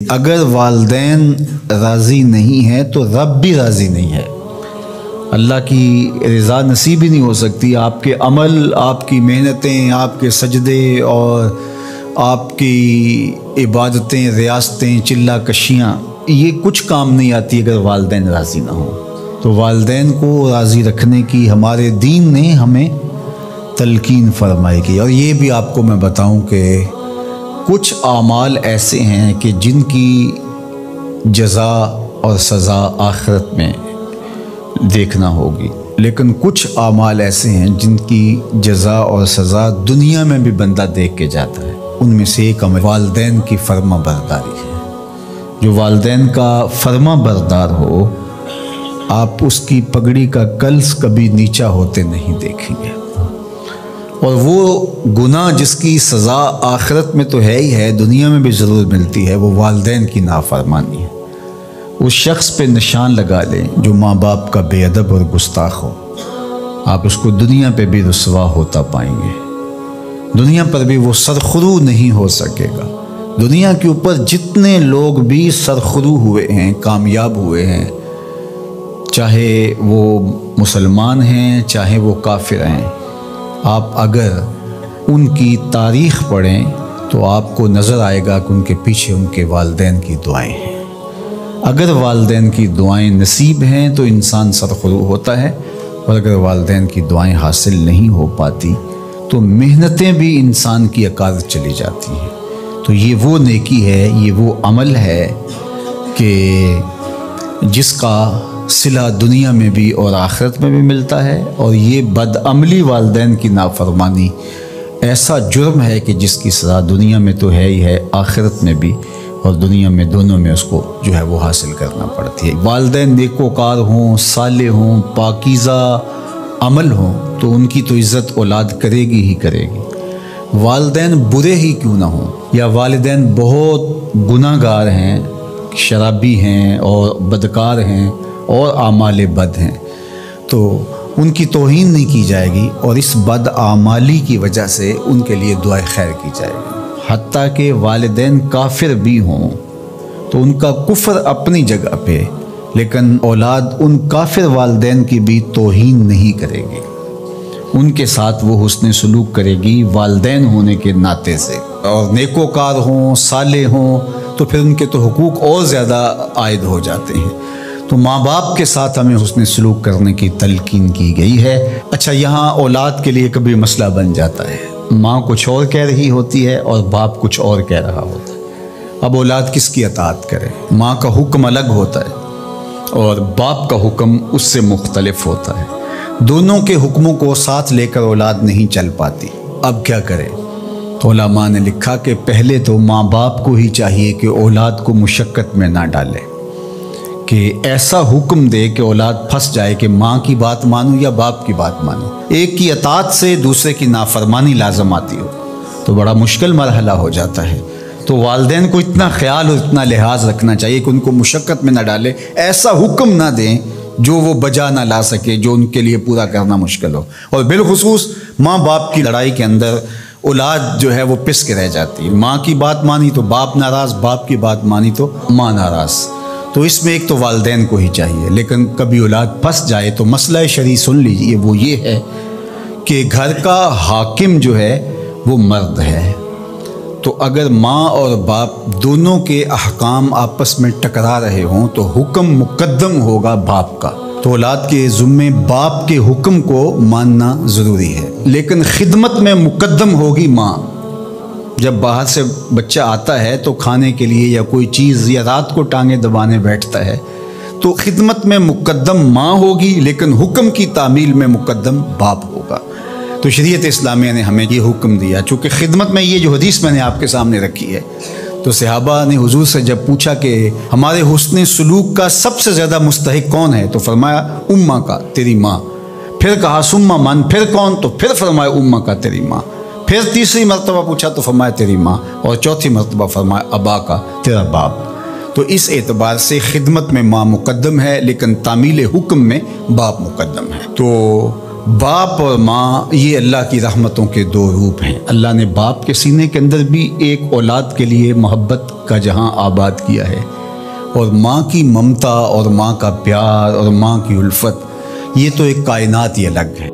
اگر والدین راضی نہیں ہیں تو رب بھی راضی نہیں ہے۔ اللہ کی رضا نصیب ہی نہیں ہو سکتی۔ آپ کے عمل، آپ کی محنتیں، آپ کے سجدے اور آپ کی عبادتیں، ریاستیں، چلہ کشیاں، یہ کچھ کام نہیں آتی اگر والدین راضی نہ ہوں۔ تو والدین کو راضی رکھنے کی ہمارے دین نے ہمیں تلقین فرمائی کی۔ اور یہ بھی آپ کو میں بتاؤں کہ کچھ اعمال ایسے ہیں کہ جن کی جزا اور سزا آخرت میں دیکھنا ہوگی، لیکن کچھ اعمال ایسے ہیں جن کی جزا اور سزا دنیا میں بھی بندہ دیکھ کے جاتا ہے۔ ان میں سے ایک عمل والدین کی فرما برداری ہے۔ جو والدین کا فرما بردار ہو، آپ اس کی پگڑی کا کلس کبھی نیچا ہوتے نہیں دیکھیں گے۔ اور وہ گناہ جس کی سزا آخرت میں تو ہے ہی ہے، دنیا میں بھی ضرور ملتی ہے، وہ والدین کی نافرمانی ہے۔ اس شخص پہ نشان لگا لیں جو ماں باپ کا بے ادب اور گستاخ ہو، آپ اس کو دنیا پہ بھی رسوا ہوتا پائیں گے۔ دنیا پر بھی وہ سرخرو نہیں ہو سکے گا۔ دنیا کے اوپر جتنے لوگ بھی سرخرو ہوئے ہیں، کامیاب ہوئے ہیں، چاہے وہ مسلمان ہیں چاہے وہ کافر ہیں، آپ اگر ان کی تاریخ پڑھیں تو آپ کو نظر آئے گا کہ ان کے پیچھے ان کے والدین کی دعائیں ہیں۔ اگر والدین کی دعائیں نصیب ہیں تو انسان سرخرو ہوتا ہے، اور اگر والدین کی دعائیں حاصل نہیں ہو پاتی تو محنتیں بھی انسان کی اکاد چلی جاتی ہیں۔ تو یہ وہ نیکی ہے، یہ وہ عمل ہے کہ جس کا صلہ دنیا میں بھی اور آخرت میں بھی ملتا ہے، اور یہ بدعملی والدین کی نافرمانی ایسا جرم ہے کہ جس کی سزا دنیا میں تو ہے ہی ہے، آخرت میں بھی، اور دنیا میں دونوں میں اس کو جو ہے وہ حاصل کرنا پڑتی ہے۔ والدین نیکوکار ہوں، صالح ہوں، پاکیزہ عمل ہوں تو ان کی تو عزت اولاد کرے گی ہی کرے گی۔ والدین برے ہی کیوں نہ ہوں، یا والدین بہت گناہ گار ہیں، شرابی ہیں اور بدکار ہیں اور اعمال بد ہیں، تو ان کی توہین نہیں کی جائے گی، اور اس بد اعمالی کی وجہ سے ان کے لیے دعائے خیر کی جائے گی۔ حتیٰ کہ والدین کافر بھی ہوں تو ان کا کفر اپنی جگہ پہ، لیکن اولاد ان کافر والدین کی بھی توہین نہیں کرے گی، ان کے ساتھ وہ حسن سلوک کرے گی والدین ہونے کے ناطے سے۔ اور نیکوکار ہوں، صالح ہوں تو پھر ان کے تو حقوق اور زیادہ عائد ہو جاتے ہیں۔ تو ماں باپ کے ساتھ ہمیں حسن سلوک کرنے کی تلقین کی گئی ہے۔ اچھا، یہاں اولاد کے لیے کبھی مسئلہ بن جاتا ہے، ماں کچھ اور کہہ رہی ہوتی ہے اور باپ کچھ اور کہہ رہا ہوتا ہے۔ اب اولاد کس کی اطاعت کرے؟ ماں کا حکم الگ ہوتا ہے اور باپ کا حکم اس سے مختلف ہوتا ہے۔ دونوں کے حکموں کو ساتھ لے کر اولاد نہیں چل پاتی۔ اب کیا کرے؟ تو علماء نے لکھا کہ پہلے تو ماں باپ کو ہی چاہیے کہ اولاد کو مشقت میں نہ ڈالے، کہ ایسا حکم دے کہ اولاد پھنس جائے کہ ماں کی بات مانوں یا باپ کی بات مانوں۔ ایک کی اطاعت سے دوسرے کی نافرمانی لازم آتی ہو تو بڑا مشکل مرحلہ ہو جاتا ہے۔ تو والدین کو اتنا خیال اور اتنا لحاظ رکھنا چاہیے کہ ان کو مشقت میں نہ ڈالے، ایسا حکم نہ دیں جو وہ بجا نہ لا سکے، جو ان کے لیے پورا کرنا مشکل ہو۔ اور بالخصوص ماں باپ کی لڑائی کے اندر اولاد جو ہے وہ پس کے رہ جاتی ہے۔ ماں کی بات مانی تو باپ ناراض، باپ کی بات مانی تو ماں ناراض۔ تو اس میں ایک تو والدین کو ہی چاہیے، لیکن کبھی اولاد پھنس جائے تو مسئلہ شرعی سن لیجیے، وہ یہ ہے کہ گھر کا حاکم جو ہے وہ مرد ہے۔ تو اگر ماں اور باپ دونوں کے احکام آپس میں ٹکرا رہے ہوں تو حکم مقدم ہوگا باپ کا۔ تو اولاد کے ذمے باپ کے حکم کو ماننا ضروری ہے، لیکن خدمت میں مقدم ہوگی ماں۔ جب باہر سے بچہ آتا ہے تو کھانے کے لیے یا کوئی چیز یا رات کو ٹانگیں دبانے بیٹھتا ہے تو خدمت میں مقدم ماں ہوگی، لیکن حکم کی تعمیل میں مقدم باپ ہوگا۔ تو شریعت اسلامیہ نے ہمیں یہ حکم دیا، چونکہ خدمت میں یہ جو حدیث میں نے آپ کے سامنے رکھی ہے، تو صحابہ نے حضور سے جب پوچھا کہ ہمارے حسن سلوک کا سب سے زیادہ مستحق کون ہے، تو فرمایا اماں کا، تیری ماں۔ پھر کہا ثم من، پھر کون؟ تو پھر فرمایا اماں کا، تیری ماں۔ پھر تیسری مرتبہ پوچھا تو فرمایا تیری ماں، اور چوتھی مرتبہ فرمایا ابا کا، تیرا باپ۔ تو اس اعتبار سے خدمت میں ماں مقدم ہے، لیکن تعمیل حکم میں باپ مقدم ہے۔ تو باپ اور ماں یہ اللہ کی رحمتوں کے دو روپ ہیں۔ اللہ نے باپ کے سینے کے اندر بھی ایک اولاد کے لیے محبت کا جہاں آباد کیا ہے، اور ماں کی ممتا اور ماں کا پیار اور ماں کی الفت، یہ تو ایک کائنات ہی الگ ہے۔